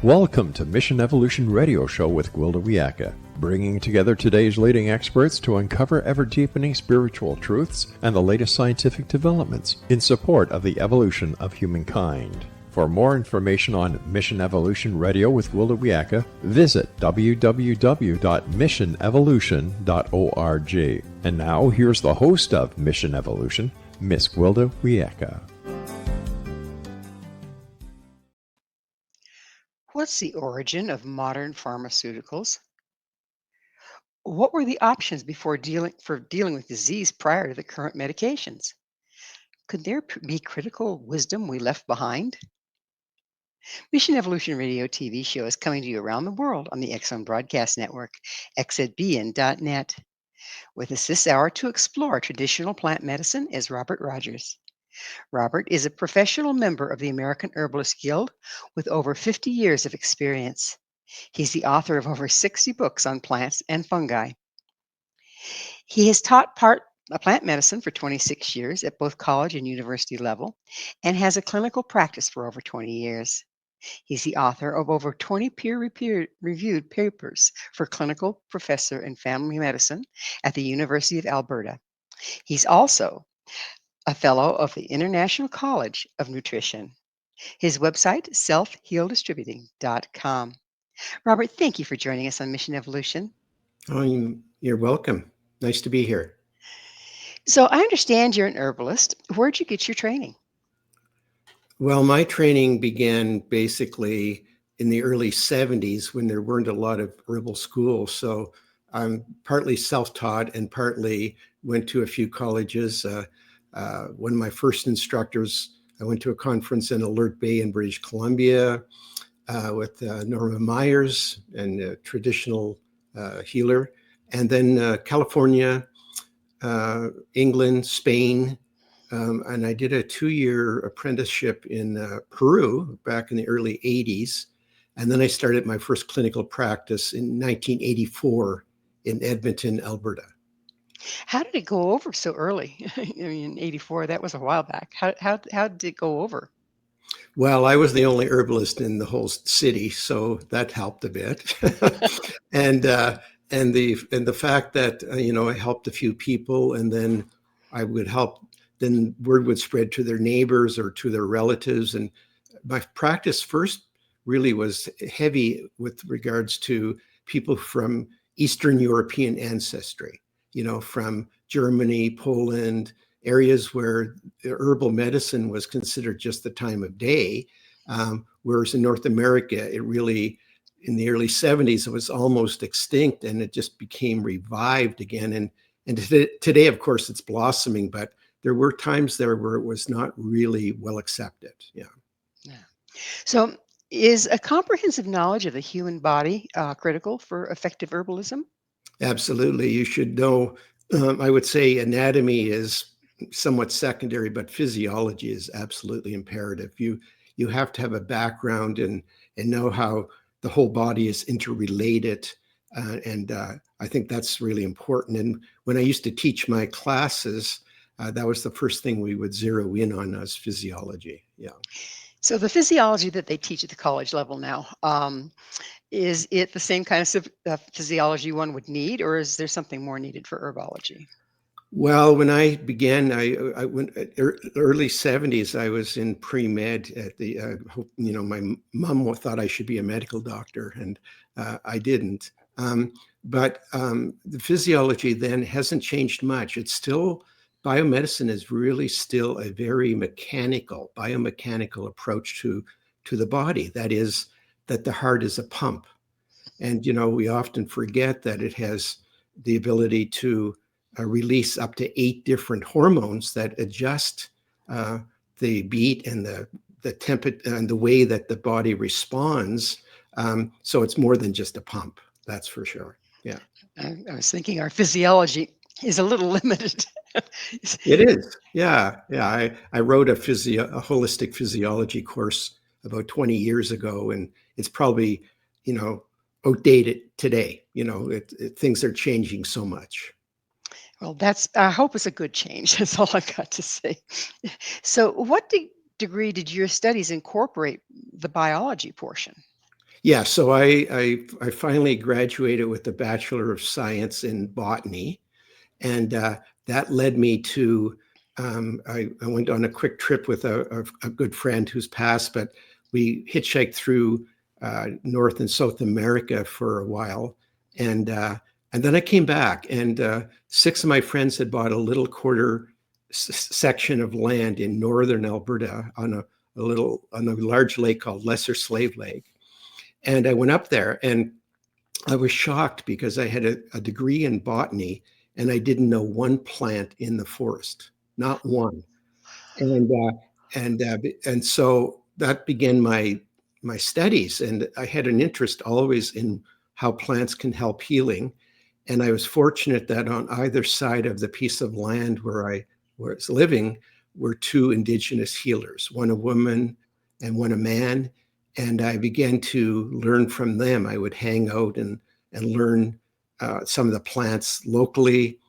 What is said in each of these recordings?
Welcome to Mission Evolution Radio Show with Gwilda Wiyaka, bringing together today's leading experts to uncover ever-deepening spiritual truths and the latest scientific developments in support of the evolution of humankind. For more information on Mission Evolution Radio with Gwilda Wiyaka, visit www.missionevolution.org. And now, here's the host of Mission Evolution, Miss Gwilda Wiyaka. What's the origin of modern pharmaceuticals? What were the options before dealing with disease prior to the current medications? Could there be critical wisdom we left behind? Mission Evolution Radio TV show is coming to you around the world on the X Zone Broadcast Network, xzbn.net. With us this hour to explore traditional plant medicine is Robert Rogers. Robert is a professional member of the American Herbalist Guild with over 50 years of experience. He's the author of over 60 books on plants and fungi. He has taught plant medicine for 26 years at both college and university level and has a clinical practice for over 20 years. He's the author of over 20 peer-reviewed papers for clinical professor in family medicine at the University of Alberta. He's also a fellow of the International College of Nutrition. His website, selfhealdistributing.com. Robert, thank you for joining us on Mission Evolution. Oh, you're welcome. Nice to be here. So I understand you're an herbalist. Where'd you get your training? Well, my training began basically in the early 70s when there weren't a lot of herbal schools. So I'm partly self-taught and partly went to a few colleges. One of my first instructors, I went to a conference in Alert Bay in British Columbia with Norma Myers, and a traditional healer. And then California, England, Spain. And I did a 2-year apprenticeship in Peru back in the early 80s. And then I started my first clinical practice in 1984 in Edmonton, Alberta. How did it go over so early? I mean, 84, that was a while back. How did it go over? Well, I was the only herbalist in the whole city, so that helped a bit. and the fact that I helped a few people, and then I would help. Then word would spread to their neighbors or to their relatives, and my practice first really was heavy with regards to people from Eastern European ancestry. From Germany, Poland, areas where herbal medicine was considered just the time of day. Whereas in North America, it really, in the early 70s, it was almost extinct, and it just became revived again. And today, of course, it's blossoming, but there were times there where it was not really well accepted. Yeah. So is a comprehensive knowledge of the human body critical for effective herbalism? Absolutely. You should know, I would say anatomy is somewhat secondary, but physiology is absolutely imperative. You have to have a background and know how the whole body is interrelated. And I think that's really important. And when I used to teach my classes, that was the first thing we would zero in on as physiology. Yeah. So the physiology that they teach at the college level now, is it the same kind of physiology one would need, or is there something more needed for herbology? Well, when I began, I went early 70s. I was in pre-med at the. My mom thought I should be a medical doctor, and I didn't. But the physiology then hasn't changed much. It's still, biomedicine is really still a very biomechanical approach to the body. That is, that the heart is a pump. And, we often forget that it has the ability to release up to 8 different hormones that adjust the beat and the temperature and the way that the body responds. So it's more than just a pump. That's for sure. Yeah. I was thinking our physiology is a little limited. It is. Yeah. I wrote a holistic physiology course about 20 years ago, and it's probably, outdated today. Things are changing so much. Well, I hope it's a good change. That's all I've got to say. So what degree did your studies incorporate the biology portion? Yeah, so I finally graduated with a Bachelor of Science in Botany, and that led me to I went on a quick trip with a good friend who's passed, but we hitchhiked through North and South America for a while, and then I came back, and six of my friends had bought a little quarter section of land in northern Alberta on a large lake called Lesser Slave Lake, and I went up there, and I was shocked because I had a degree in botany and I didn't know one plant in the forest, not one. And and so that began my studies, and I had an interest always in how plants can help healing. And I was fortunate that on either side of the piece of land where I was living were two indigenous healers, one a woman and one a man. And I began to learn from them. I would hang out and learn some of the plants locally.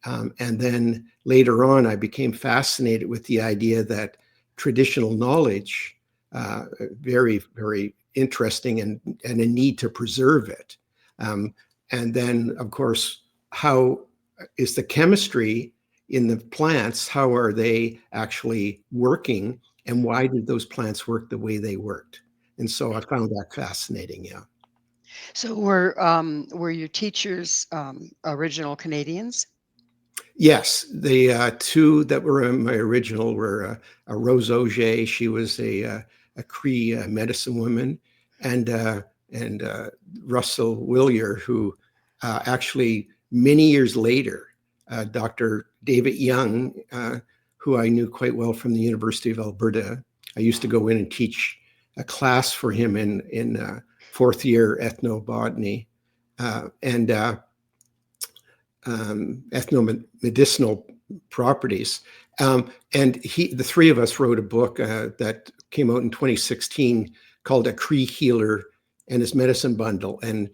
And then later on, I became fascinated with the idea that traditional knowledge, very, very interesting, and a need to preserve it. And then, of course, how is the chemistry in the plants? How are they actually working? And why did those plants work the way they worked? And so I found that fascinating. Yeah. So were your teachers original Canadians? Yes, the two that were in my original were a Rose Auger. She was a Cree medicine woman, and Russell Willier, who actually many years later, Dr. David Young, who I knew quite well from the University of Alberta. I used to go in and teach a class for him in fourth year ethnobotany, and ethnomedicinal properties. And the three of us wrote a book that came out in 2016 called A Cree Healer and His Medicine Bundle. And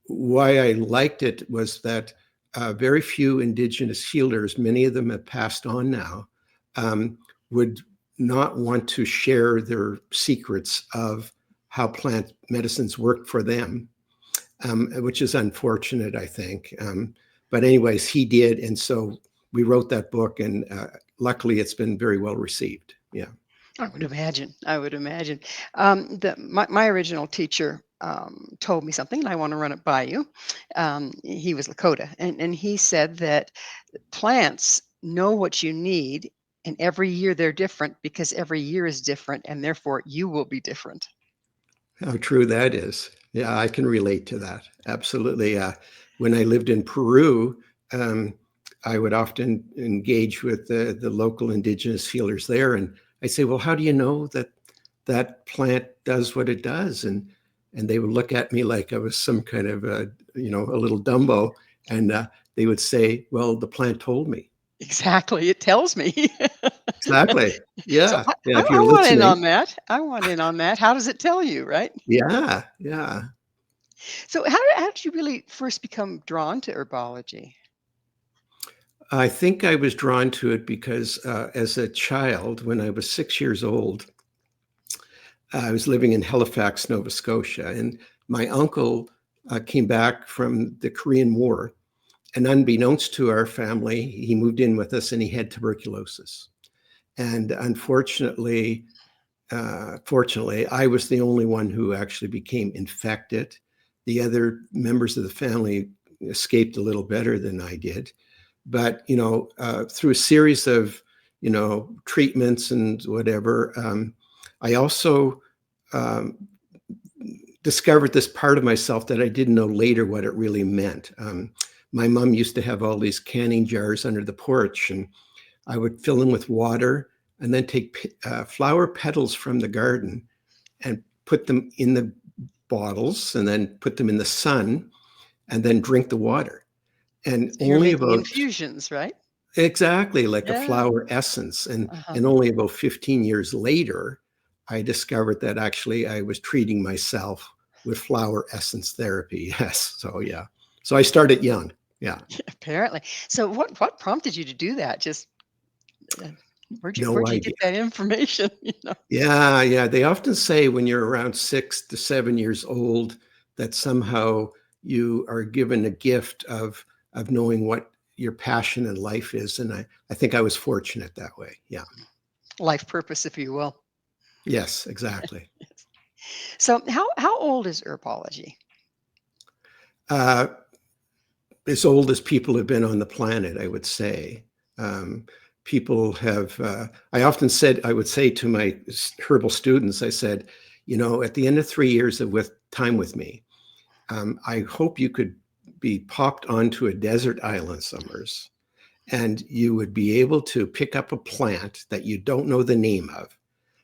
why I liked it was that very few Indigenous healers, many of them have passed on now, would not want to share their secrets of how plant medicines work for them, which is unfortunate, I think. But anyways, he did. And so we wrote that book, and luckily it's been very well received. Yeah. I would imagine. I would imagine. My original teacher told me something, and I want to run it by you. He was Lakota, and he said that plants know what you need, and every year they're different because every year is different, and therefore you will be different. How true that is. Yeah, I can relate to that. Absolutely. When I lived in Peru, I would often engage with the local Indigenous healers there. And I say, well, how do you know that that plant does what it does? And they would look at me like I was some kind of, a little Dumbo. And they would say, well, the plant told me. Exactly. It tells me. Exactly. So Yeah. Yeah. If I you're want in on listening. that. I want in on that. How does it tell you, right? Yeah. Yeah. So how did you really first become drawn to herbology? I think I was drawn to it because as a child, when I was 6 years old, I was living in Halifax, Nova Scotia, and my uncle came back from the Korean War. And unbeknownst to our family, he moved in with us and he had tuberculosis. And unfortunately, fortunately, I was the only one who actually became infected. The other members of the family escaped a little better than I did. But, through a series of, treatments and whatever, I also discovered this part of myself that I didn't know later what it really meant. My mom used to have all these canning jars under the porch, and I would fill them with water and then take flower petals from the garden and put them in the bottles and then put them in the sun and then drink the water. And So you're only making about infusions, right? exactly like a Yeah. flower essence. And Uh-huh. and only about 15 years later, I discovered that actually I was treating myself with flower essence therapy. Yes. So yeah. So I started young. Yeah. Apparently. So what prompted you to do that? Just uh, No Where'd you get idea. that information? You know? Yeah, yeah. They often say when you're around 6 to 7 years old that somehow you are given a gift of knowing what your passion in life is. And I think I was fortunate that way. Yeah. Life purpose, if you will. Yes, exactly. So how old is herbology? Uh, as old as people have been on the planet, I would say. Um, People have, I often said, I would say to my herbal students, I said, at the end of 3 years of with time with me, I hope you could be popped onto a desert island summers and you would be able to pick up a plant that you don't know the name of,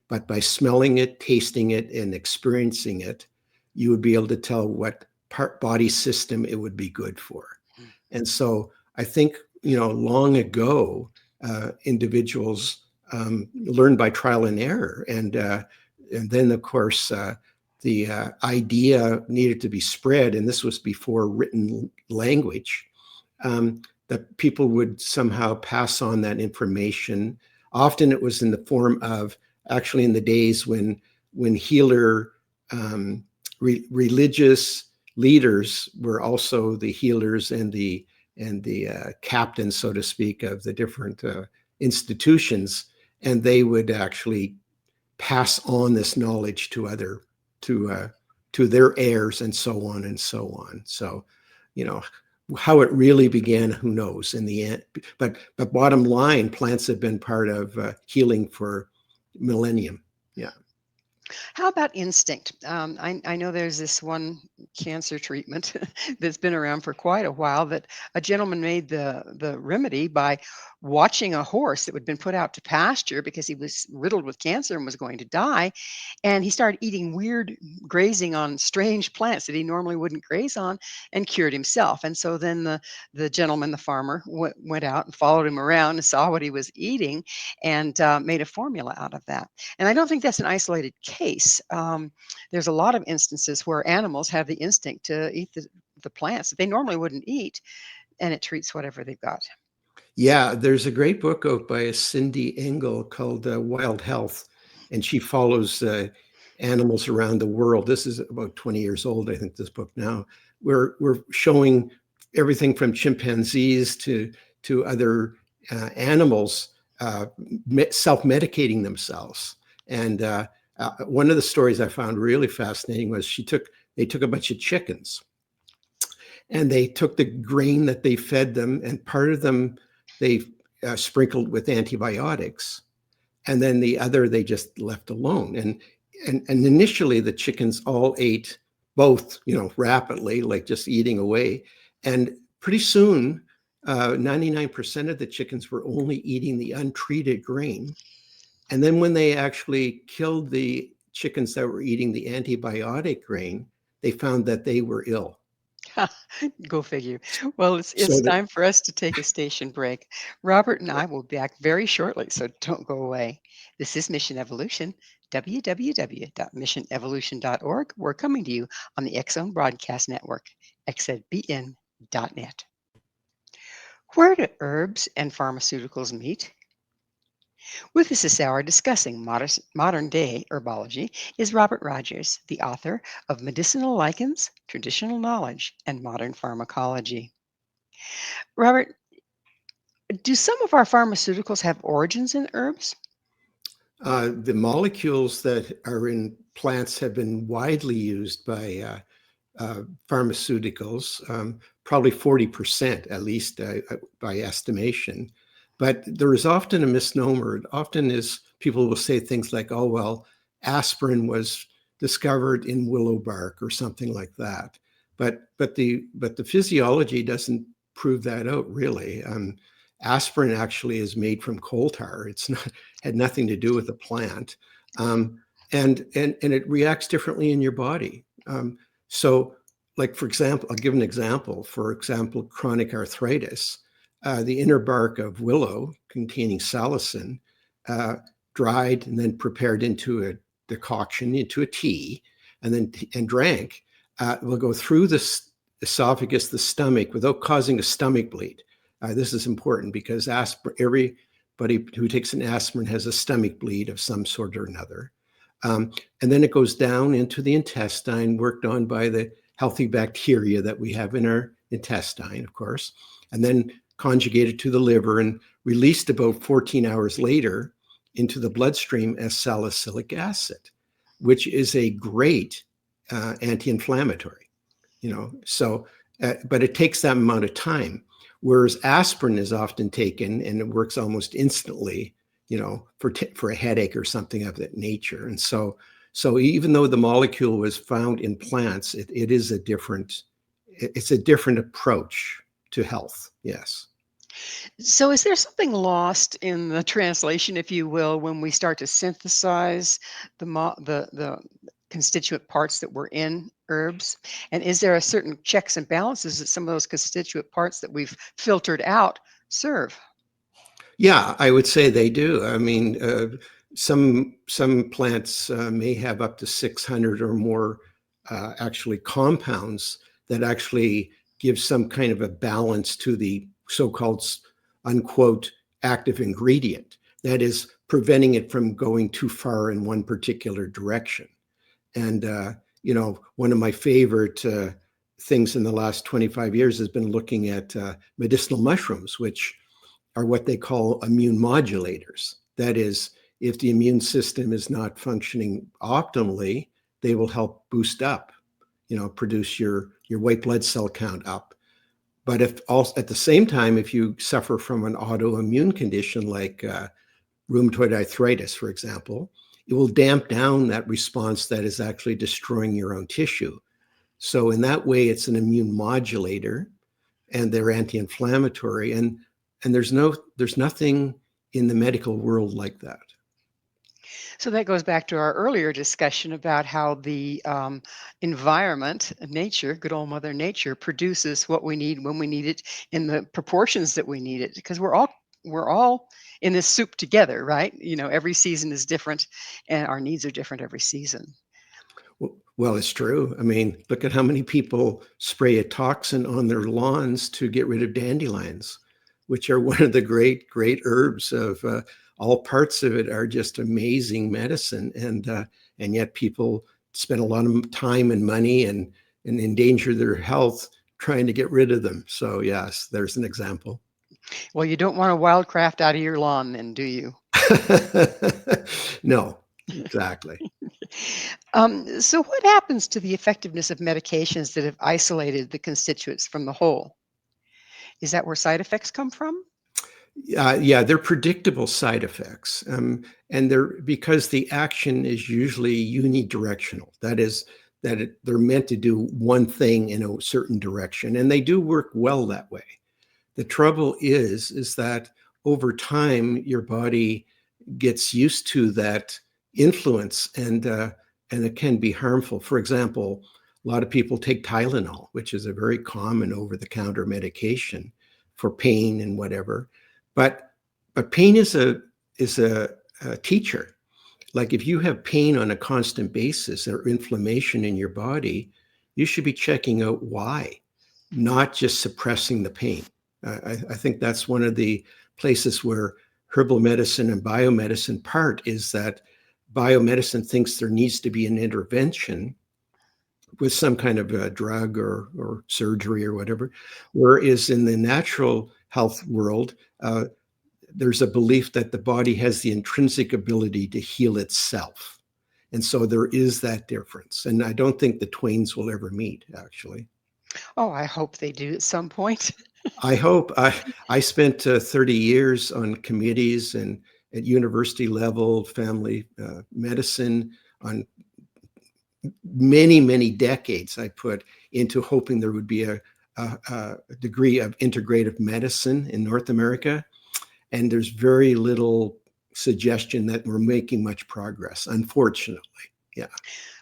but by smelling it, tasting it, and experiencing it, you would be able to tell what part body system it would be good for. And so I think, long ago, individuals learned by trial and error. And then, of course, the idea needed to be spread, and this was before written language, that people would somehow pass on that information. Often it was in the form of, actually in the days when healer religious leaders were also the healers and the captains, so to speak, of the different institutions, and they would actually pass on this knowledge to to their heirs, and so on and so on. So, how it really began, who knows in the end. But bottom line, plants have been part of healing for millennium. Yeah. How about instinct? I know there's this one cancer treatment that's been around for quite a while that a gentleman made the remedy by watching a horse that had been put out to pasture because he was riddled with cancer and was going to die. And he started eating weird grazing on strange plants that he normally wouldn't graze on and cured himself. And so then the gentleman, the farmer, went out and followed him around and saw what he was eating and made a formula out of that. And I don't think that's an isolated case. There's a lot of instances where animals have the instinct to eat the plants that they normally wouldn't eat, and it treats whatever they've got. Yeah, there's a great book out by a Cindy Engel called Wild Health, and she follows animals around the world. This is about 20 years old, I think, this book now. We're showing everything from chimpanzees to other animals self-medicating themselves. And one of the stories I found really fascinating was they took a bunch of chickens, and they took the grain that they fed them, and part of them they sprinkled with antibiotics, and then the other they just left alone. And initially the chickens all ate both, rapidly, like just eating away. And pretty soon, 99% of the chickens were only eating the untreated grain. And then when they actually killed the chickens that were eating the antibiotic grain, they found that they were ill. Go figure. Well, it's So it's time for us to take a station break. Robert and I will be back very shortly, so don't go away. This is Mission Evolution, www.missionevolution.org. We're coming to you on the X Zone Broadcast Network, xzbn.net. Where do herbs and pharmaceuticals meet? With us this hour discussing modern day herbology is Robert Rogers, the author of Medicinal Lichens, Traditional Knowledge, and Modern Pharmacology. Robert, do some of our pharmaceuticals have origins in herbs? The molecules that are in plants have been widely used by pharmaceuticals, probably 40% at least by estimation. But there is often a misnomer. It often is, people will say things like, oh, well, aspirin was discovered in willow bark or something like that. But the physiology doesn't prove that out, really. Aspirin actually is made from coal tar. It's not, had nothing to do with the plant. And it reacts differently in your body. So, like, for example, I'll give an example. For example, chronic arthritis. The inner bark of willow containing salicin, dried and then prepared into a decoction, into a tea, and drank, will go through the esophagus, the stomach, without causing a stomach bleed. This is important because everybody anybody who takes an aspirin has a stomach bleed of some sort or another. And then it goes down into the intestine, worked on by the healthy bacteria that we have in our intestine, of course, and then conjugated to the liver and released about 14 hours later into the bloodstream as salicylic acid, which is a great anti-inflammatory, so, but it takes that amount of time. Whereas aspirin is often taken and it works almost instantly, for a headache or something of that nature. And so even though the molecule was found in plants, it's a different approach to health. Yes. So, is there something lost in the translation, if you will, when we start to synthesize the constituent parts that were in herbs? And is there a certain checks and balances that some of those constituent parts that we've filtered out serve? Yeah, I would say they do. I mean, some plants may have up to 600 or more actually compounds that actually give some kind of a balance to the so-called unquote active ingredient, that is preventing it from going too far in one particular direction. And one of my favorite things in the last 25 years has been looking at medicinal mushrooms, which are what they call immune modulators. That is, if the immune system is not functioning optimally, they will help boost up, produce your white blood cell count up. But if also at the same time, if you suffer from an autoimmune condition like rheumatoid arthritis, for example, it will damp down that response that is actually destroying your own tissue. So in that way, it's an immune modulator, and they're anti-inflammatory. And there's nothing in the medical world like that. So that goes back to our earlier discussion about how the environment, nature, good old Mother Nature, produces what we need when we need it in the proportions that we need it. Because we're all in this soup together, right? Every season is different, and our needs are different every season. Well, it's true. I mean, look at how many people spray a toxin on their lawns to get rid of dandelions, which are one of the great herbs of all parts of it are just amazing medicine. And yet people spend a lot of time and money and endanger their health trying to get rid of them. So yes, there's an example. Well, you don't want a wildcraft out of your lawn then, do you? No, exactly. So what happens to the effectiveness of medications that have isolated the constituents from the whole? Is that where side effects come from? Yeah, they're predictable side effects, and they're because the action is usually unidirectional. That is, they're meant to do one thing in a certain direction, and they do work well that way. The trouble is that over time your body gets used to that influence, and it can be harmful. For example, a lot of people take Tylenol, which is a very common over-the-counter medication for pain and whatever. But pain is a teacher. Like if you have pain on a constant basis or inflammation in your body, you should be checking out why, not just suppressing the pain. I think that's one of the places where herbal medicine and biomedicine part is that biomedicine thinks there needs to be an intervention with some kind of a drug or surgery or whatever, whereas in the natural health world, there's a belief that the body has the intrinsic ability to heal itself. And so there is that difference. And I don't think the twains will ever meet, actually. Oh, I hope they do at some point. I hope. I spent 30 years on committees and at university level, family medicine, on many decades I put into hoping there would be a degree of integrative medicine in North America. And there's very little suggestion that we're making much progress, unfortunately. Yeah.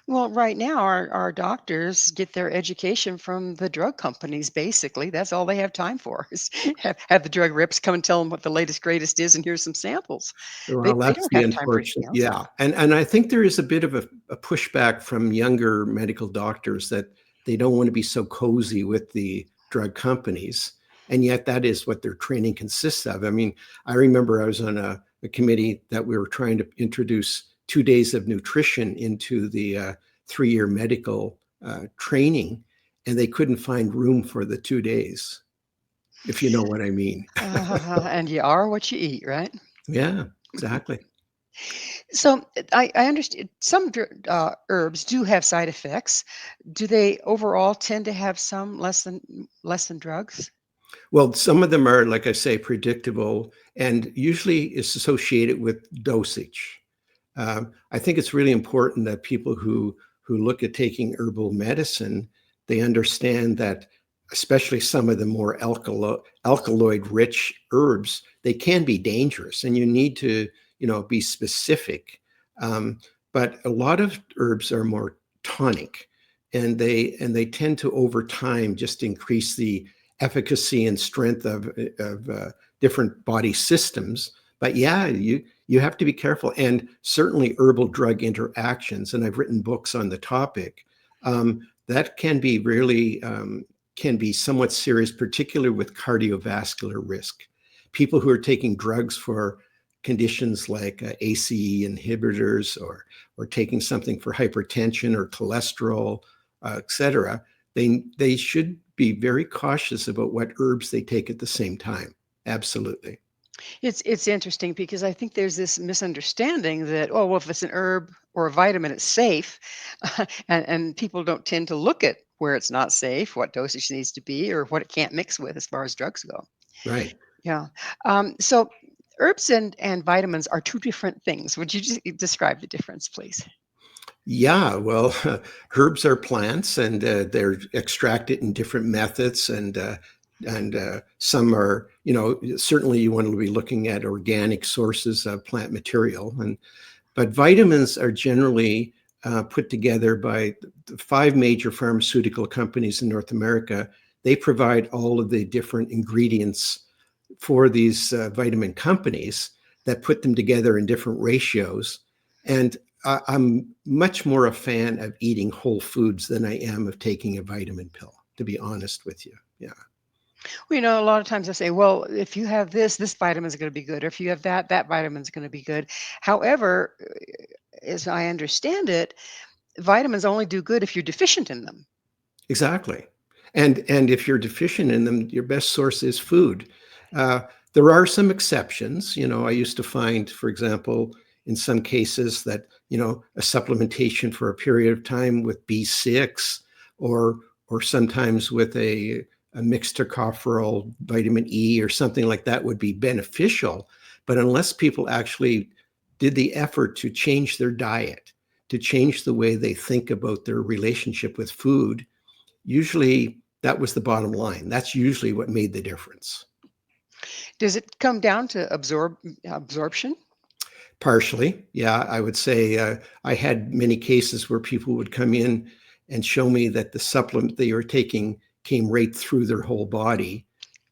Well, right now, our doctors get their education from the drug companies, basically. That's all they have time for is have the drug reps come and tell them what the latest, greatest is, and here's some samples. They Well, they that's don't the have time for anything unfortunate. else. Yeah. And I think there is a bit of a pushback from younger medical doctors that they don't want to be so cozy with the drug companies. And yet that is what their training consists of. I mean, I remember I was on a committee that we were trying to introduce 2 days of nutrition into the 3-year medical training, and they couldn't find room for the 2 days, if you know what I mean. And you are what you eat, right? Yeah, exactly. So I understand some herbs do have side effects. Do they overall tend to have some less than drugs? Well, some of them are, like I say, predictable and usually is associated with dosage. I think it's really important that people who look at taking herbal medicine, they understand that, especially some of the more alkaloid-rich herbs, they can be dangerous, and you need to, be specific. But a lot of herbs are more tonic, and they tend to, over time, just increase the efficacy and strength of different body systems. But yeah, you have to be careful, and certainly herbal drug interactions. And I've written books on the topic. That can be really can be somewhat serious, particularly with cardiovascular risk. People who are taking drugs for conditions like ACE inhibitors, or taking something for hypertension or cholesterol, etc. They should be very cautious about what herbs they take at the same time. Absolutely. It's interesting because I think there's this misunderstanding that, oh, well, if it's an herb or a vitamin, it's safe, and people don't tend to look at where it's not safe, what dosage needs to be, or what it can't mix with as far as drugs go. Right. Yeah. So herbs and vitamins are two different things. Would you just describe the difference, please? Yeah, well, herbs are plants, and they're extracted in different methods, and some are, certainly you want to be looking at organic sources of plant material, but vitamins are generally put together by the 5 major pharmaceutical companies in North America. They provide all of the different ingredients for these vitamin companies that put them together in different ratios. And I'm much more a fan of eating whole foods than I am of taking a vitamin pill, to be honest with you. Yeah. Well, a lot of times I say, well, if you have this vitamin is going to be good. Or if you have that vitamin is going to be good. However, as I understand it, vitamins only do good if you're deficient in them. Exactly. And if you're deficient in them, your best source is food. There are some exceptions. I used to find, for example, in some cases that, a supplementation for a period of time with B6, or sometimes with a mixed tocopherol vitamin E or something like that would be beneficial. But unless people actually did the effort to change their diet, to change the way they think about their relationship with food, usually that was the bottom line. That's usually what made the difference. Does it come down to absorption? Partially, yeah. I would say I had many cases where people would come in and show me that the supplement they were taking came right through their whole body,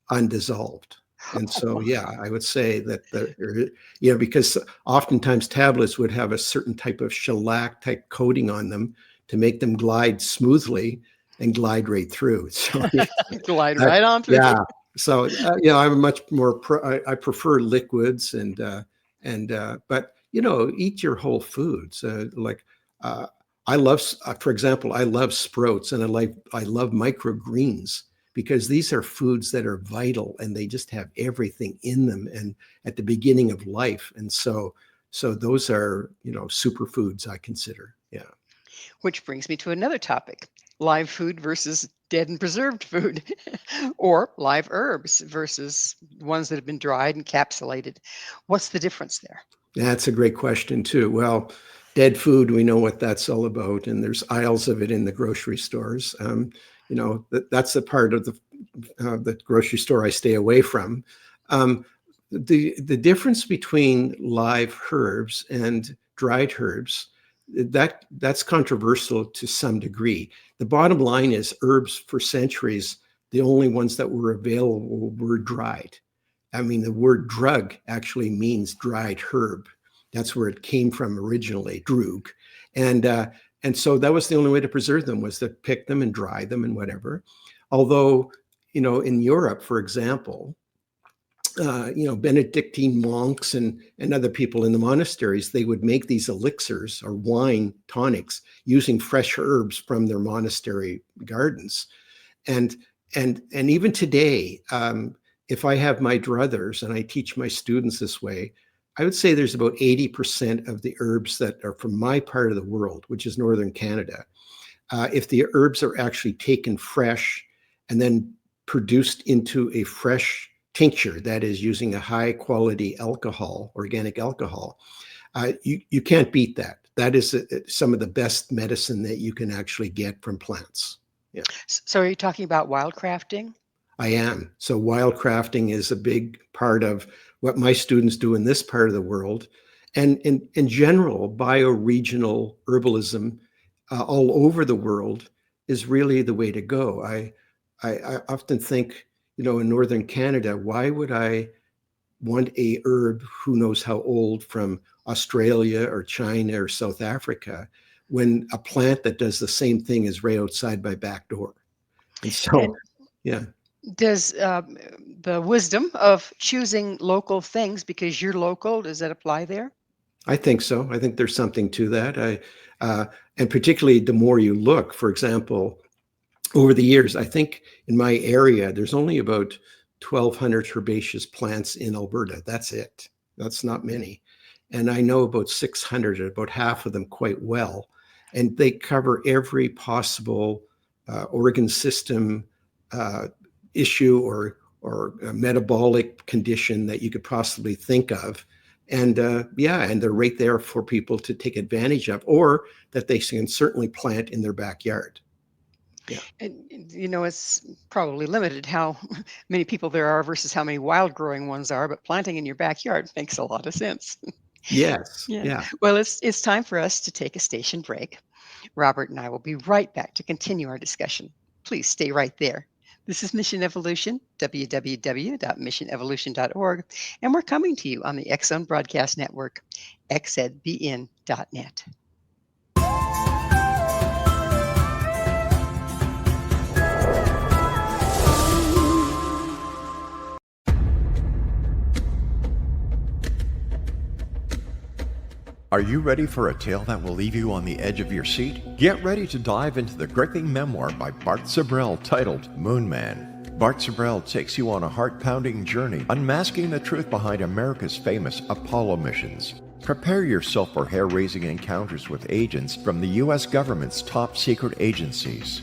undissolved. And so, yeah, I would say that because oftentimes tablets would have a certain type of shellac type coating on them to make them glide smoothly and glide right through. So Glide right on through. yeah. So I'm much more. I prefer liquids, but eat your whole foods. I love, for example, I love sprouts, and I love microgreens, because these are foods that are vital, and they just have everything in them, and at the beginning of life. And so those are, superfoods, I consider. Yeah. Which brings me to another topic: live food versus dead and preserved food, or live herbs versus ones that have been dried and encapsulated. What's the difference there? That's a great question too. Well, dead food, we know what that's all about, and there's aisles of it in the grocery stores. That's the part of the grocery store I stay away from. The difference between live herbs and dried herbs, that's controversial to some degree. The bottom line is, herbs for centuries, the only ones that were available were dried. I mean, the word drug actually means dried herb. That's where it came from originally, drug. And so that was the only way to preserve them, was to pick them and dry them and whatever. Although in Europe, for example, Benedictine monks and other people in the monasteries, they would make these elixirs or wine tonics using fresh herbs from their monastery gardens. And even today, if I have my druthers and I teach my students this way, I would say there's about 80% of the herbs that are from my part of the world, which is Northern Canada. If the herbs are actually taken fresh and then produced into a fresh tincture, that is using a high quality alcohol, organic alcohol, you can't beat that. That is some of the best medicine that you can actually get from plants. Yeah. So are you talking about wild crafting? I am. So wild crafting is a big part of what my students do in this part of the world. And in general, bioregional herbalism all over the world is really the way to go. I often think, in Northern Canada, why would I want a herb who knows how old from Australia or China or South Africa when a plant that does the same thing is right outside my back door? And so, And yeah. does the wisdom of choosing local things because you're local, does that apply there? I think so. I think there's something to that. And particularly the more you look, for example, over the years, I think in my area, there's only about 1,200 herbaceous plants in Alberta. That's it. That's not many. And I know about 600, about half of them quite well. And they cover every possible organ system issue or metabolic condition that you could possibly think of. And and they're right there for people to take advantage of, or that they can certainly plant in their backyard. Yeah. And it's probably limited how many people there are versus how many wild growing ones are, but planting in your backyard makes a lot of sense. Yes. Yeah. Yeah. Well, it's time for us to take a station break. Robert and I will be right back to continue our discussion. Please stay right there. This is Mission Evolution, www.missionevolution.org, and we're coming to you on the X-Zone Broadcast Network, xzbn.net. Are you ready for a tale that will leave you on the edge of your seat? Get ready to dive into the gripping memoir by Bart Sibrel titled Moon Man. Bart Sibrel takes you on a heart-pounding journey, unmasking the truth behind America's famous Apollo missions. Prepare yourself for hair-raising encounters with agents from the U.S. government's top secret agencies.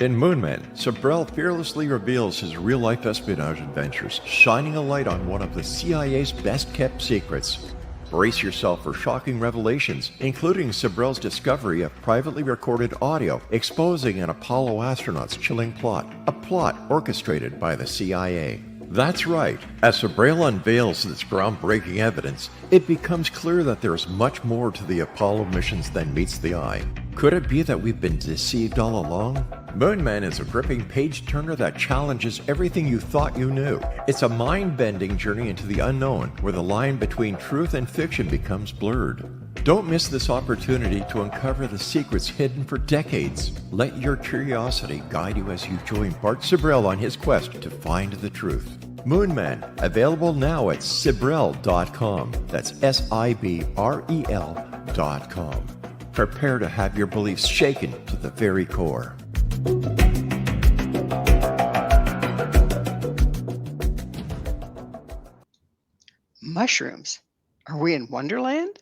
In Moon Man, Sibrel fearlessly reveals his real-life espionage adventures, shining a light on one of the CIA's best-kept secrets. Brace yourself for shocking revelations, including Sibrel's discovery of privately recorded audio exposing an Apollo astronaut's chilling plot, a plot orchestrated by the CIA. That's right. As Sibrel unveils this groundbreaking evidence, it becomes clear that there is much more to the Apollo missions than meets the eye. Could it be that we've been deceived all along? Moon Man is a gripping page-turner that challenges everything you thought you knew. It's a mind-bending journey into the unknown, where the line between truth and fiction becomes blurred. Don't miss this opportunity to uncover the secrets hidden for decades. Let your curiosity guide you as you join Bart Sibrel on his quest to find the truth. Moon Man, available now at Sibrel.com. That's Sibrel.com. Prepare to have your beliefs shaken to the very core. Mushrooms. Are we in Wonderland?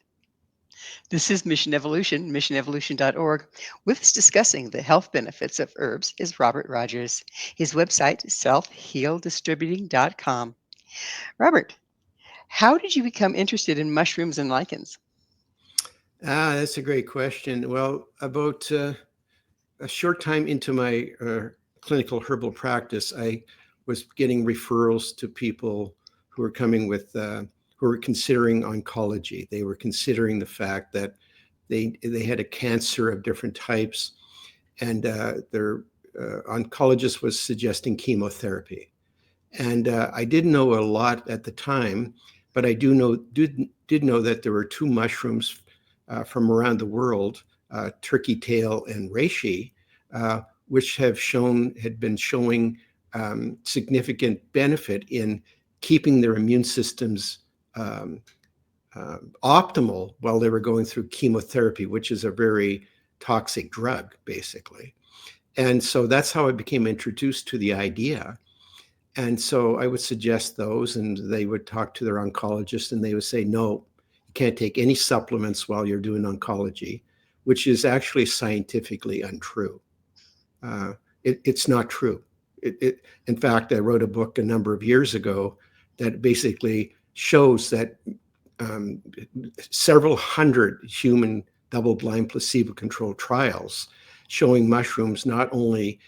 This is Mission Evolution, missionevolution.org. With us discussing the health benefits of herbs is Robert Rogers. His website is selfhealdistributing.com. Robert, how did you become interested in mushrooms and lichens? That's a great question. Well, about a short time into my clinical herbal practice, I was getting referrals to people who were coming with who were considering oncology. They were considering the fact that they had a cancer of different types, and their oncologist was suggesting chemotherapy. And I didn't know a lot at the time, but I did know that there were two mushrooms from around the world, turkey tail and reishi, which had been showing significant benefit in keeping their immune systems optimal while they were going through chemotherapy, which is a very toxic drug, basically. And so that's how I became introduced to the idea. And so I would suggest those, and they would talk to their oncologist, and they would say, no, you can't take any supplements while you're doing oncology, which is actually scientifically untrue. It's not true. In fact, I wrote a book a number of years ago that basically shows that several hundred human double-blind placebo-controlled trials showing mushrooms not only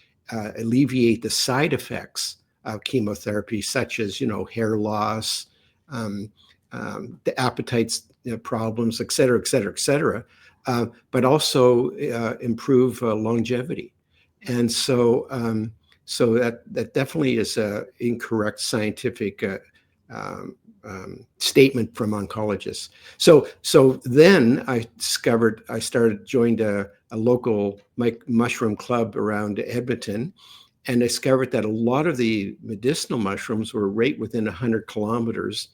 alleviate the side effects of chemotherapy, such as, hair loss, the appetite problems, et cetera, et cetera, et cetera, but also improve longevity. And so that definitely is an incorrect scientific statement from oncologists. So then I joined a local mushroom club around Edmonton, and discovered that a lot of the medicinal mushrooms were right within 100 kilometers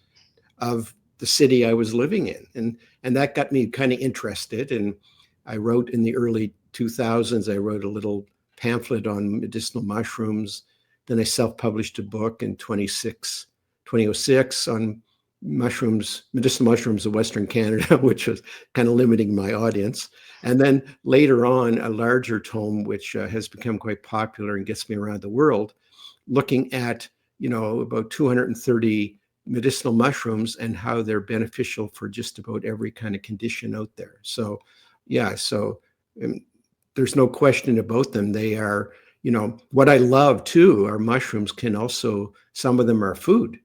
of the city I was living in. And that got me kind of interested. And I wrote in the early 2000s, I wrote a little pamphlet on medicinal mushrooms. Then I self-published a book in 2006 on medicinal mushrooms of Western Canada, which was kind of limiting my audience. And then later on, a larger tome, which has become quite popular and gets me around the world, looking at, about 230 medicinal mushrooms and how they're beneficial for just about every kind of condition out there. So, there's no question about them. They are, what I love too are mushrooms some of them are food.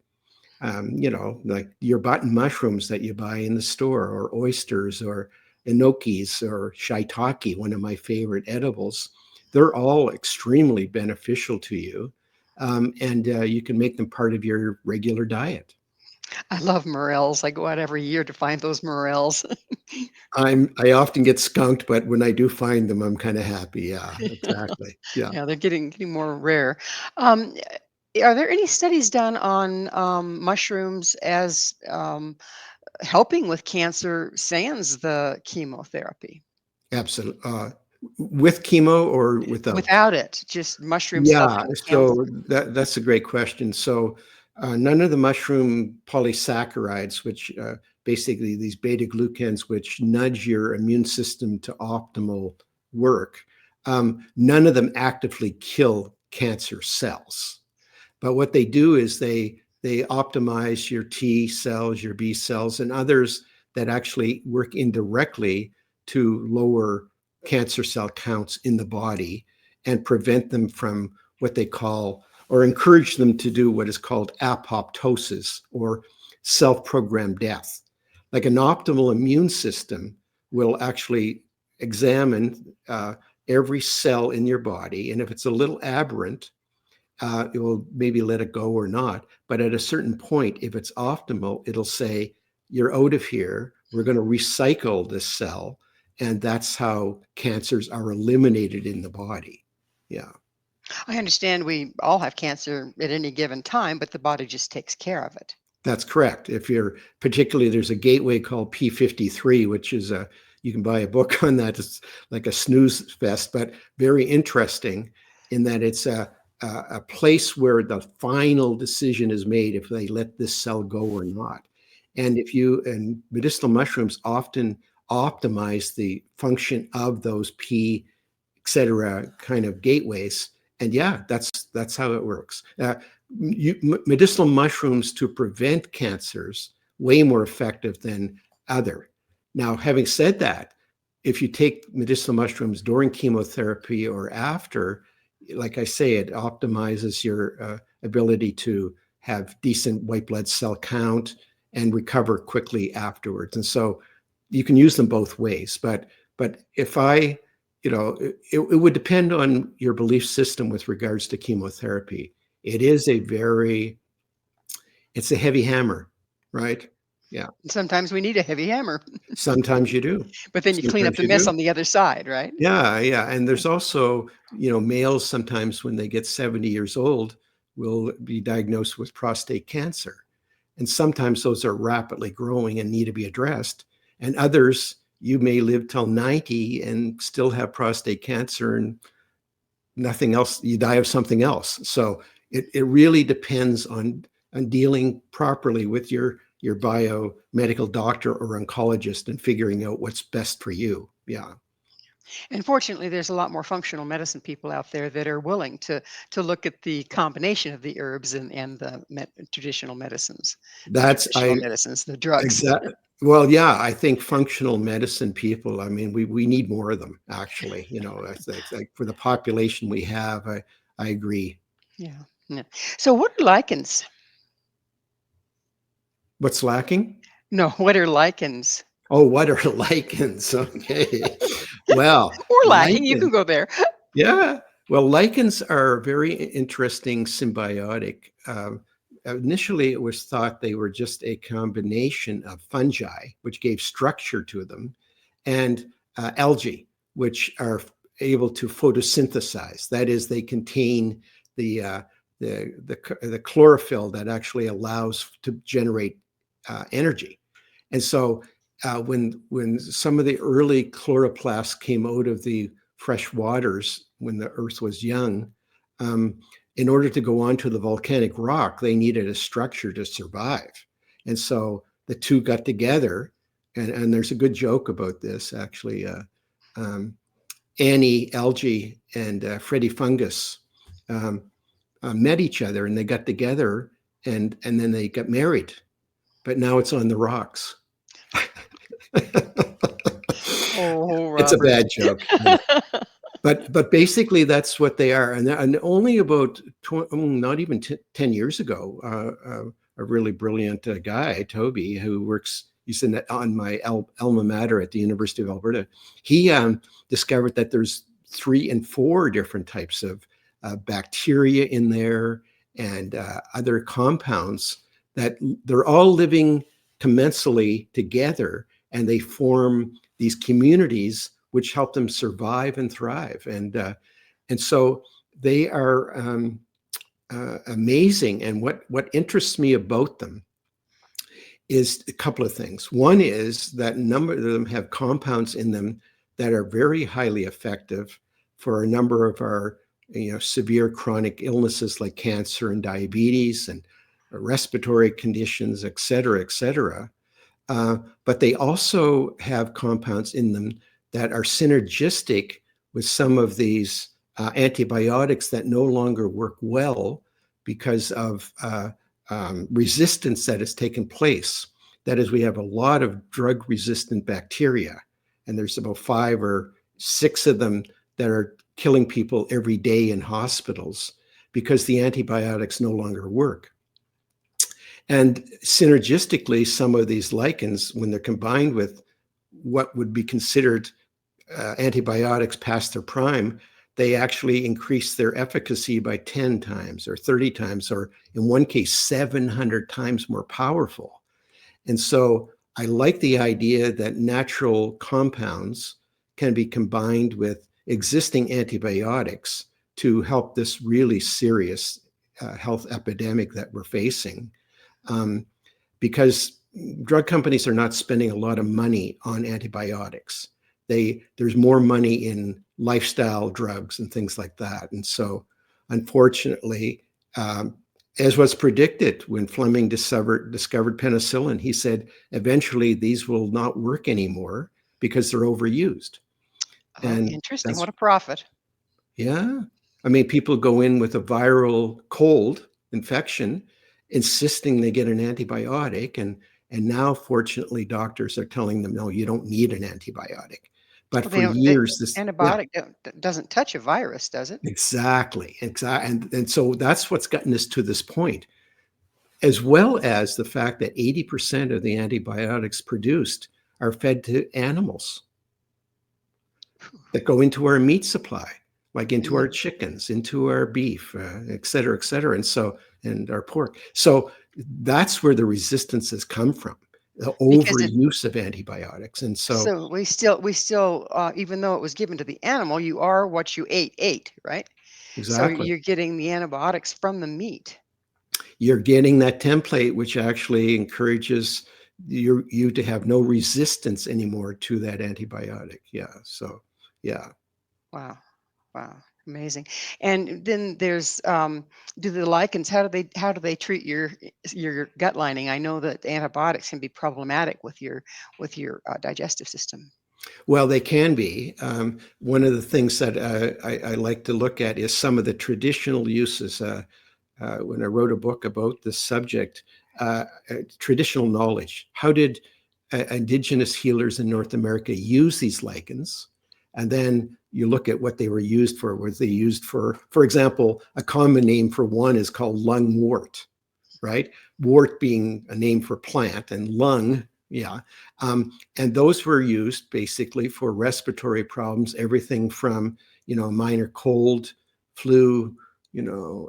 Like your button mushrooms that you buy in the store, or oysters, or enokis, or shiitake, one of my favorite edibles. They're all extremely beneficial to you. And you can make them part of your regular diet. I love morels. I go out every year to find those morels. I often get skunked, but when I do find them, I'm kind of happy. Yeah, exactly. Yeah. Yeah, they're getting more rare. Um, are there any studies done on mushrooms as helping with cancer sans the chemotherapy? Absolutely. With chemo or without? Without it, just mushrooms Yeah, helping with so cancer. that's a great question. So none of the mushroom polysaccharides, which basically these beta glucans, which nudge your immune system to optimal work, none of them actively kill cancer cells. But what they do is they optimize your T cells, your B cells, and others that actually work indirectly to lower cancer cell counts in the body and prevent them from what they call, or encourage them to do what is called apoptosis, or self-programmed death. Like an optimal immune system will actually examine every cell in your body, and if it's a little aberrant, it will maybe let it go or not. But at a certain point, if it's optimal, it'll say, you're out of here. We're going to recycle this cell. And that's how cancers are eliminated in the body. Yeah. I understand we all have cancer at any given time, but the body just takes care of it. That's correct. There's a gateway called P53, which is you can buy a book on that. It's like a snooze fest, but very interesting in that it's a place where the final decision is made if they let this cell go or not. And medicinal mushrooms often optimize the function of those P, et cetera, kind of gateways. And yeah, that's how it works. Medicinal mushrooms to prevent cancers, way more effective than other. Now, having said that, if you take medicinal mushrooms during chemotherapy or after, like I say, it optimizes your ability to have decent white blood cell count and recover quickly afterwards. And so you can use them both ways. But if it would depend on your belief system with regards to chemotherapy. It is it's a heavy hammer, right? Yeah. Sometimes we need a heavy hammer, Sometimes you do. but then you clean up Sometimes the you mess do. on the other side, right? Yeah, yeah. And there's also, males sometimes when they get 70 years old, will be diagnosed with prostate cancer. And sometimes those are rapidly growing and need to be addressed. And others, you may live till 90 and still have prostate cancer and nothing else, you die of something else. So it really depends on dealing properly with your biomedical doctor or oncologist and figuring out what's best for you. Yeah. And fortunately, there's a lot more functional medicine people out there that are willing to look at the combination of the herbs and the traditional medicines, That's the drugs. exactly. Well, yeah, I think functional medicine people, I mean, we need more of them, actually. It's like for the population we have, I agree. Yeah. Yeah. So what are lichens? What's lacking? No, what are lichens? Oh, what are lichens? Okay. Well, Or lacking, you lichen, can go there. yeah. Well, lichens are very interesting symbiotic. Initially, it was thought they were just a combination of fungi, which gave structure to them, and algae, which are able to photosynthesize. That is, they contain the chlorophyll that actually allows to generate energy. And so when some of the early chloroplasts came out of the fresh waters when the earth was young, in order to go onto the volcanic rock, they needed a structure to survive. And so the two got together, and there's a good joke about this, actually. Annie algae and Freddie fungus met each other, and they got together, and then they got married. But now it's on the rocks. Oh, It's a Robert. bad joke. But basically that's what they are. And only about not even 10 years ago, a really brilliant guy, Toby, who works, he's on my alma mater at the University of Alberta. He discovered that there's 3 and 4 different types of bacteria in there and other compounds that they're all living commensally together, and they form these communities which help them survive and thrive. And so they are amazing. And what interests me about them is a couple of things. One is that a number of them have compounds in them that are very highly effective for a number of our severe chronic illnesses like cancer and diabetes and respiratory conditions, et cetera, et cetera. But they also have compounds in them that are synergistic with some of these antibiotics that no longer work well because of resistance that has taken place. That is, we have a lot of drug-resistant bacteria, and there's about 5 or 6 of them that are killing people every day in hospitals because the antibiotics no longer work. And synergistically, some of these lichens, when they're combined with what would be considered antibiotics past their prime, they actually increase their efficacy by 10 times or 30 times, or in one case, 700 times more powerful. And so I like the idea that natural compounds can be combined with existing antibiotics to help this really serious health epidemic that we're facing. Because drug companies are not spending a lot of money on antibiotics. There's more money in lifestyle drugs and things like that. And so, unfortunately, as was predicted when Fleming discovered penicillin, he said, eventually these will not work anymore because they're overused. Oh, And interesting. What a prophet. yeah. I mean, people go in with a viral cold infection, insisting they get an antibiotic. And now, fortunately, doctors are telling them, no, you don't need an antibiotic. But Well, for years, the this, yeah, antibiotic doesn't touch a virus, does it? exactly. And so that's what's gotten us to this point, as well as the fact that 80% of the antibiotics produced are fed to animals that go into our meat supply, like into our chickens, into our beef, et cetera, and our pork. So that's where the resistance has come from, the Because it overuse of antibiotics. And so, so we still even though it was given to the animal, you are what you ate, right? So exactly. you're getting the antibiotics from the meat. You're getting that template, which actually encourages you to have no resistance anymore to that antibiotic. Yeah. So, yeah. Wow. Wow. Amazing. And then there's do the lichens, how do they treat your gut lining? I know that antibiotics can be problematic with your digestive system. Well, they can be. One of the things that I like to look at is some of the traditional uses. When I wrote a book about this subject, traditional knowledge. How did indigenous healers in North America use these lichens? And then you look at what they were used for. Was they used for example, a common name for one is called lungwort, right? Wort being a name for plant, and lung, yeah. And those were used basically for respiratory problems, everything from, minor cold, flu,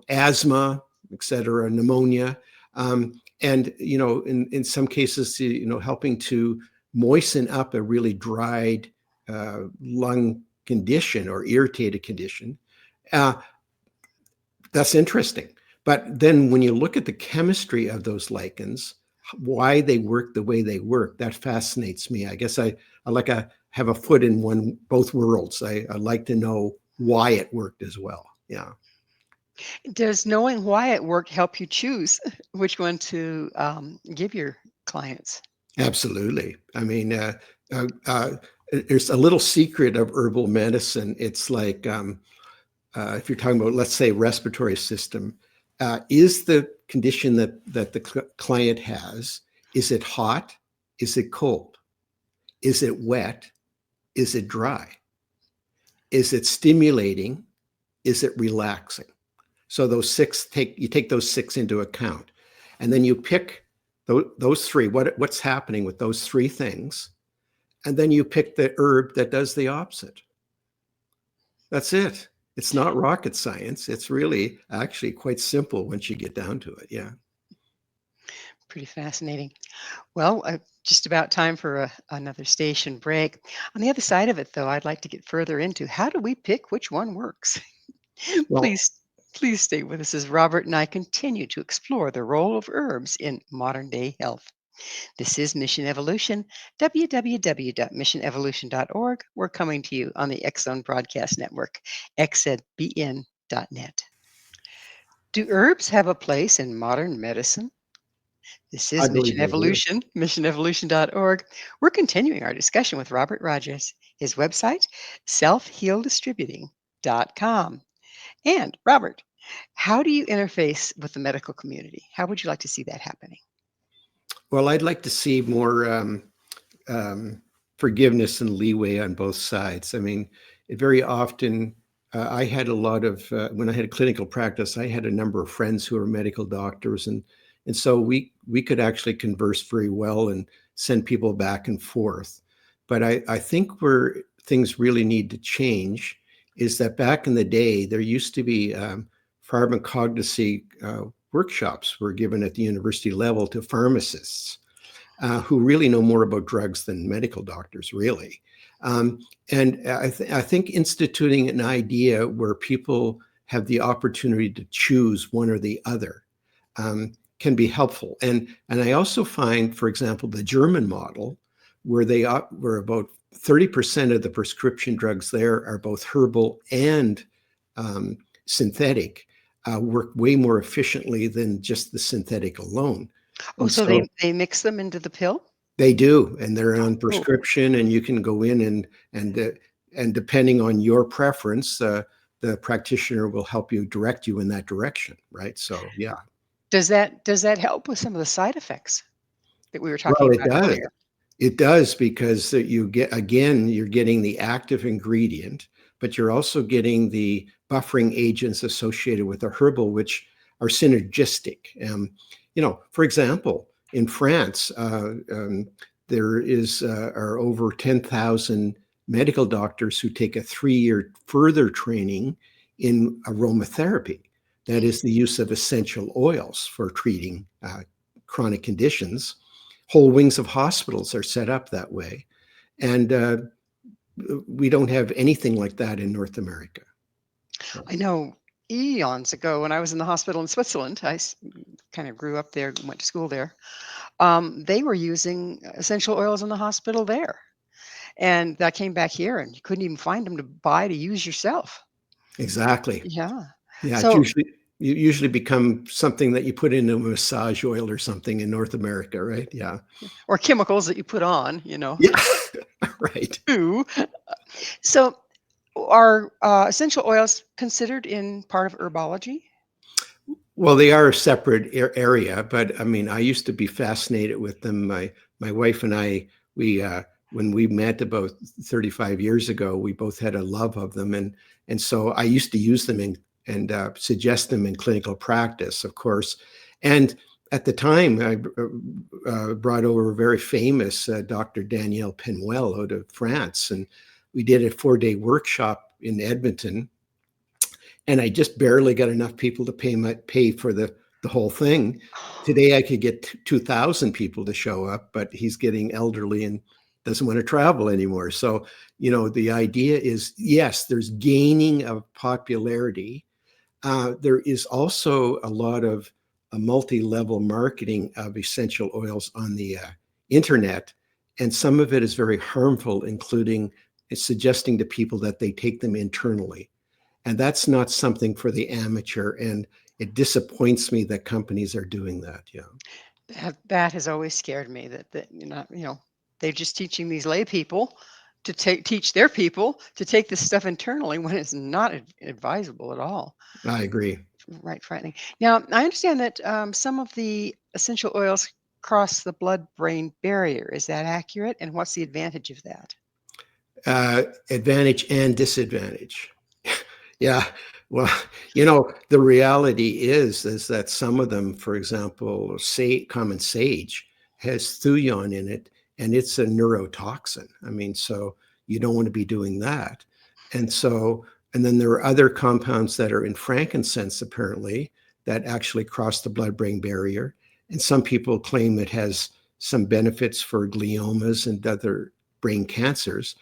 asthma, etc., pneumonia. And, in some cases, helping to moisten up a really dried lung condition or irritated condition. Uh, that's interesting. But then when you look at the chemistry of those lichens, why they work the way they work, that fascinates me. I guess I like to have a foot in both worlds. I like to know why it worked as well. Yeah. Does knowing why it worked help you choose which one to give your clients? Absolutely. I mean, there's a little secret of herbal medicine. It's like if you're talking about, let's say, respiratory system, is the condition that the client has, is it hot? Is it cold? Is it wet? Is it dry? Is it stimulating? Is it relaxing? So you take those six into account, and then you pick those three. What's happening with those three things, and then you pick the herb that does the opposite. That's it. It's not rocket science. It's really actually quite simple once you get down to it. Yeah. Pretty fascinating. Well, just about time for another station break. On the other side of it, though, I'd like to get further into how do we pick which one works? Well, Please, please stay with us as Robert and I continue to explore the role of herbs in modern day health. This is Mission Evolution, www.missionevolution.org. We're coming to you on the X Zone Broadcast Network, xzbn.net. Do herbs have a place in modern medicine? This I is believe Mission they do. Evolution, missionevolution.org. We're continuing our discussion with Robert Rogers. His website, selfhealdistributing.com. And Robert, how do you interface with the medical community? How would you like to see that happening? Well, I'd like to see more forgiveness and leeway on both sides. I mean, very often I had a lot of when I had a clinical practice, I had a number of friends who were medical doctors, and so we could actually converse very well and send people back and forth. But I think where things really need to change is that back in the day there used to be pharmacognosy workshops were given at the university level to pharmacists who really know more about drugs than medical doctors, really. And I think instituting an idea where people have the opportunity to choose one or the other can be helpful. And I also find, for example, the German model, where about 30% of the prescription drugs there are both herbal and synthetic, work way more efficiently than just the synthetic alone. Oh, And so so they mix them into the pill? they do, and they're on Oh, prescription, and you can go in and depending on your preference, the practitioner will help you direct you in that direction, right? So yeah. does that help with some of the side effects that we were talking Well, it about does. earlier? It does because you're getting the active ingredient, but you're also getting the buffering agents associated with the herbal, which are synergistic. For example, in France, are over 10,000 medical doctors who take a 3-year further training in aromatherapy. That is the use of essential oils for treating chronic conditions. Whole wings of hospitals are set up that way. And we don't have anything like that in North America. So, I know eons ago when I was in the hospital in Switzerland. Kind of grew up there, went to school there. They were using essential oils in the hospital there. And I came back here and you couldn't even find them to buy to use yourself. Exactly. Yeah. Yeah, it's So, usually become something that you put into a massage oil or something in North America, right? Yeah. or chemicals that you put on, Yeah. Right. too. So, are essential oils considered in part of herbology? Well, they are a separate area, but I mean, I used to be fascinated with them. My wife and I, we when we met about 35 years ago, we both had a love of them, and so I used to use them and suggest them in clinical practice, of course. And at the time, I brought over a very famous Dr. Danielle Penuel out of France, and we did a 4-day workshop in Edmonton. And I just barely got enough people to pay for the whole thing. Today I could get 2,000 people to show up, but he's getting elderly and doesn't want to travel anymore. So, the idea is, yes, there's gaining of popularity. There is also a lot of multi-level marketing of essential oils on the internet, and some of it is very harmful, including suggesting to people that they take them internally. And that's not something for the amateur. And it disappoints me that companies are doing that. Yeah. That has always scared me that they're just teaching these lay people to teach their people to take this stuff internally when it's not advisable at all. I agree. Right, frightening. Now, I understand that some of the essential oils cross the blood-brain barrier. Is that accurate? And what's the advantage of that? Advantage and disadvantage. Yeah. Well, the reality is that some of them, for example, common sage has thuyon in it, and it's a neurotoxin. I mean, so you don't want to be doing that. And then there are other compounds that are in frankincense, apparently, that actually cross the blood-brain barrier. And some people claim it has some benefits for gliomas and other brain cancers.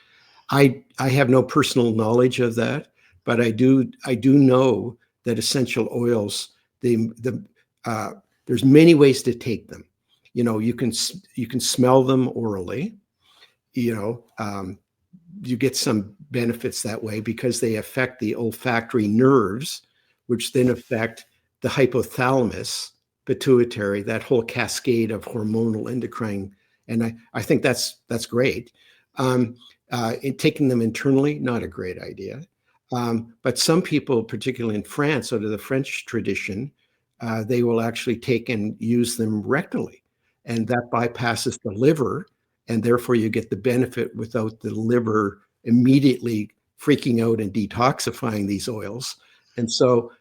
I have no personal knowledge of that, but I do know that essential oils, there's many ways to take them. You can smell them orally. You get some benefits that way because they affect the olfactory nerves, which then affect the hypothalamus, pituitary, that whole cascade of hormonal endocrine. And I think that's great. Taking them internally, not a great idea. But some people, particularly in France, out of the French tradition, they will actually take and use them rectally. And that bypasses the liver, and therefore you get the benefit without the liver immediately freaking out and detoxifying these oils. And so,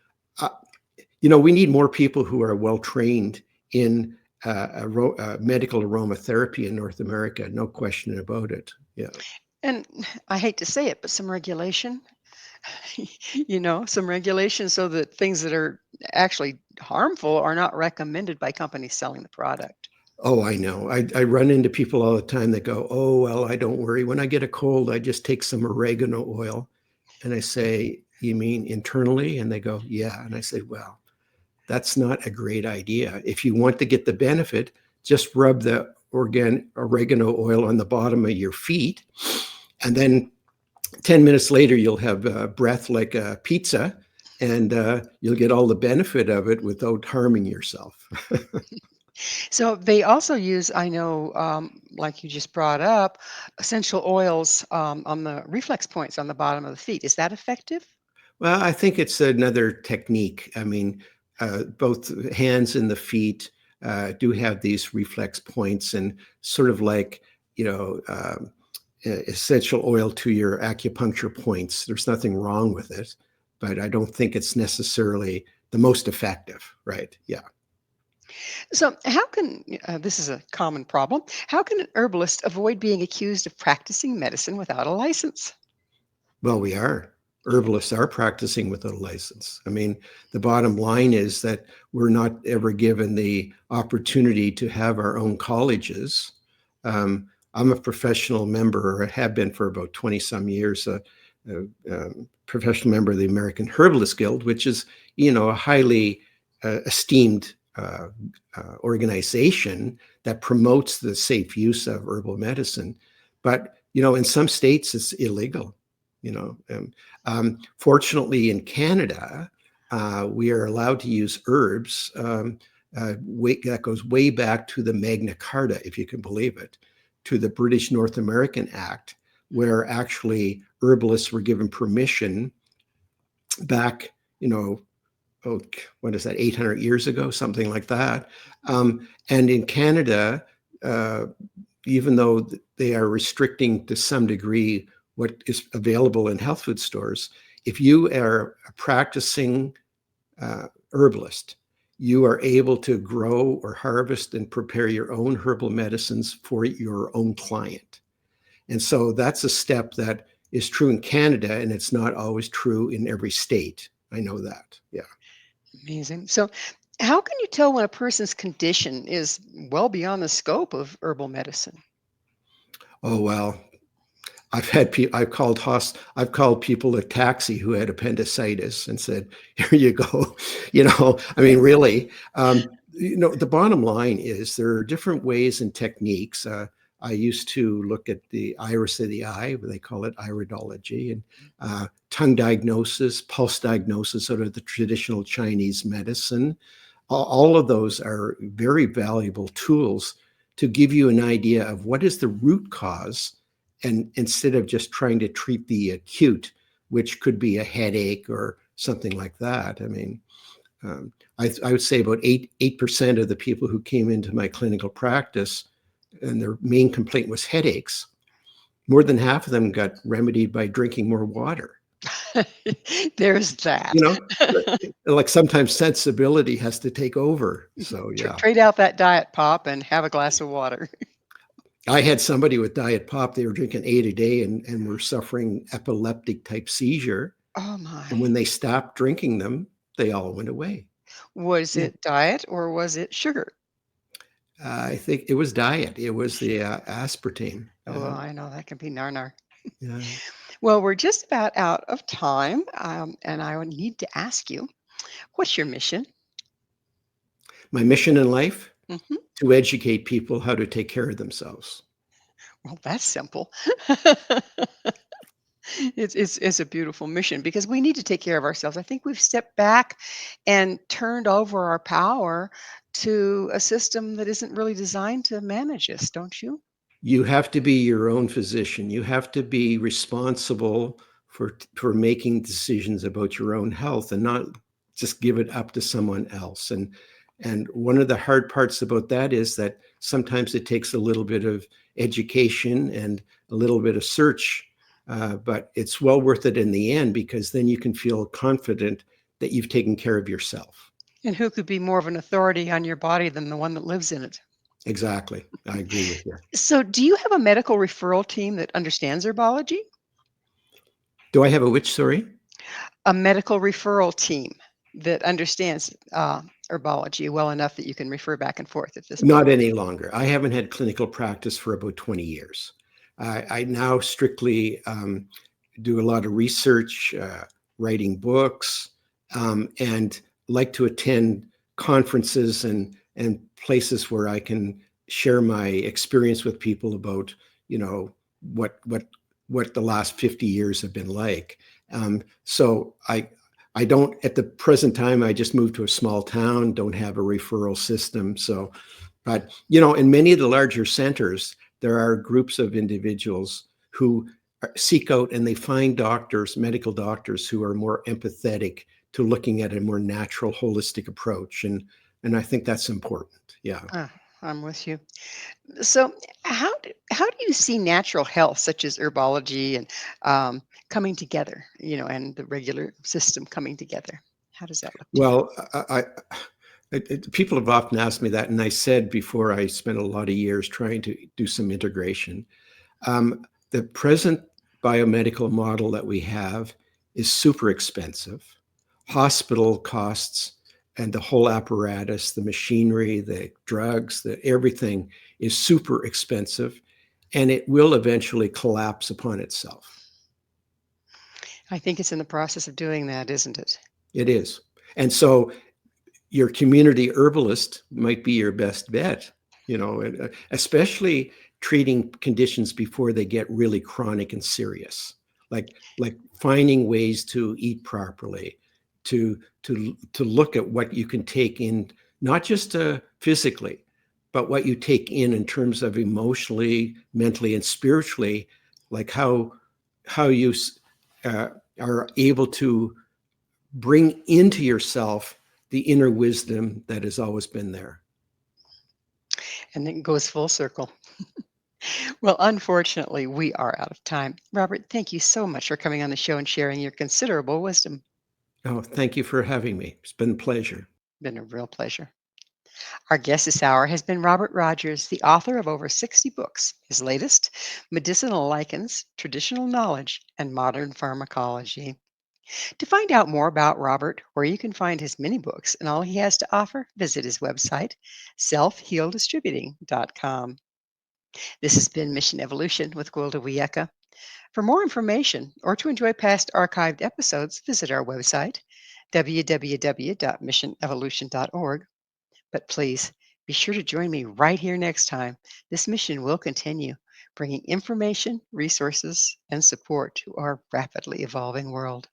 we need more people who are well-trained in medical aromatherapy in North America, no question about it. Yeah. And I hate to say it, but some regulation, some regulation so that things that are actually harmful are not recommended by companies selling the product. Oh, I know. I run into people all the time that go, oh, well, I don't worry. When I get a cold, I just take some oregano oil. And I say, you mean internally? And they go, yeah. And I say, well, that's not a great idea. If you want to get the benefit, just rub the oregano oil on the bottom of your feet. And then 10 minutes later, you'll have breath like a pizza, and you'll get all the benefit of it without harming yourself. So they also use, I know, like you just brought up, essential oils on the reflex points on the bottom of the feet. Is that effective? Well, I think it's another technique. I mean, both hands and the feet do have these reflex points, and sort of like, essential oil to your acupuncture points. There's nothing wrong with it, but I don't think it's necessarily the most effective, right? Yeah. So how can, this is a common problem, how can an herbalist avoid being accused of practicing medicine without a license? Well, we are. Herbalists are practicing without a license. I mean, the bottom line is that we're not ever given the opportunity to have our own colleges. I'm a professional member, or have been for about 20 some years, professional member of the American Herbalist Guild, which is, a highly esteemed organization that promotes the safe use of herbal medicine. But, in some states it's illegal, fortunately in Canada, we are allowed to use herbs. That goes way back to the Magna Carta, if you can believe it, to the British North American Act, where actually herbalists were given permission back, what is that, 800 years ago, something like that. And in Canada, even though they are restricting to some degree what is available in health food stores, if you are a practicing herbalist, you are able to grow or harvest and prepare your own herbal medicines for your own client. And so that's a step that is true in Canada, and it's not always true in every state. I know that. Yeah. Amazing. So, how can you tell when a person's condition is well beyond the scope of herbal medicine? Oh, well, I've called people a taxi who had appendicitis and said, "Here you go." Really, the bottom line is there are different ways and techniques. I used to look at the iris of the eye, they call it iridology, and tongue diagnosis, pulse diagnosis out of the traditional Chinese medicine. All of those are very valuable tools to give you an idea of what is the root cause, and instead of just trying to treat the acute, which could be a headache or something like that. I would say about 8% of the people who came into my clinical practice and their main complaint was headaches, more than half of them got remedied by drinking more water. There's that. Like sometimes sensibility has to take over. So yeah. Trade out that diet pop and have a glass of water. I had somebody with diet pop, they were drinking 8 a day and were suffering epileptic type seizure. Oh my. And when they stopped drinking them, they all went away. Was it diet or was it sugar? I think it was diet. It was the aspartame. Oh, I know that can be nar. Yeah. Well, we're just about out of time, and I would need to ask you, what's your mission? My mission in life? Mm-hmm. To educate people how to take care of themselves. Well, that's simple. It's a beautiful mission because we need to take care of ourselves. I think we've stepped back and turned over our power to a system that isn't really designed to manage us, don't you? You have to be your own physician. You have to be responsible for making decisions about your own health and not just give it up to someone else. And one of the hard parts about that is that sometimes it takes a little bit of education and a little bit of search, but it's well worth it in the end, because then you can feel confident that you've taken care of yourself. And who could be more of an authority on your body than the one that lives in it? Exactly. I agree with you. So do you have a medical referral team that understands herbology? Do I have a which, sorry? A medical referral team that understands herbology well enough that you can refer back and forth at this point? Not any longer. I haven't had clinical practice for about 20 years. I now strictly do a lot of research, writing books, and like to attend conferences and places where I can share my experience with people about, what the last 50 years have been like. So I don't, at the present time, I just moved to a small town, don't have a referral system. So, but, in many of the larger centers, there are groups of individuals who seek out and they find doctors, medical doctors, who are more empathetic to looking at a more natural, holistic approach. And I think that's important. Yeah. I'm with you. So how do you see natural health, such as herbology and coming together, and the regular system coming together? How does that look to you? Well, people have often asked me that, and I said before, I spent a lot of years trying to do some integration. The present biomedical model that we have is super expensive. Hospital costs and the whole apparatus, the machinery, the drugs, everything is super expensive, and it will eventually collapse upon itself. I think it's in the process of doing that, isn't it? It is. And so your community herbalist might be your best bet, especially treating conditions before they get really chronic and serious, like finding ways to eat properly, to look at what you can take in, not just physically, but what you take in terms of emotionally, mentally, and spiritually, like how you are able to bring into yourself the inner wisdom that has always been there. And it goes full circle. Well, unfortunately, we are out of time. Robert, thank you so much for coming on the show and sharing your considerable wisdom. Oh, thank you for having me. It's been a pleasure. Been a real pleasure. Our guest this hour has been Robert Rogers, the author of over 60 books. His latest, Medicinal Lichens, Traditional Knowledge, and Modern Pharmacology. To find out more about Robert, where you can find his many books and all he has to offer, visit his website, selfhealdistributing.com. This has been Mission Evolution with Gwilda Wiyaka. For more information or to enjoy past archived episodes, visit our website, www.missionevolution.org. But please be sure to join me right here next time. This mission will continue, bringing information, resources, and support to our rapidly evolving world.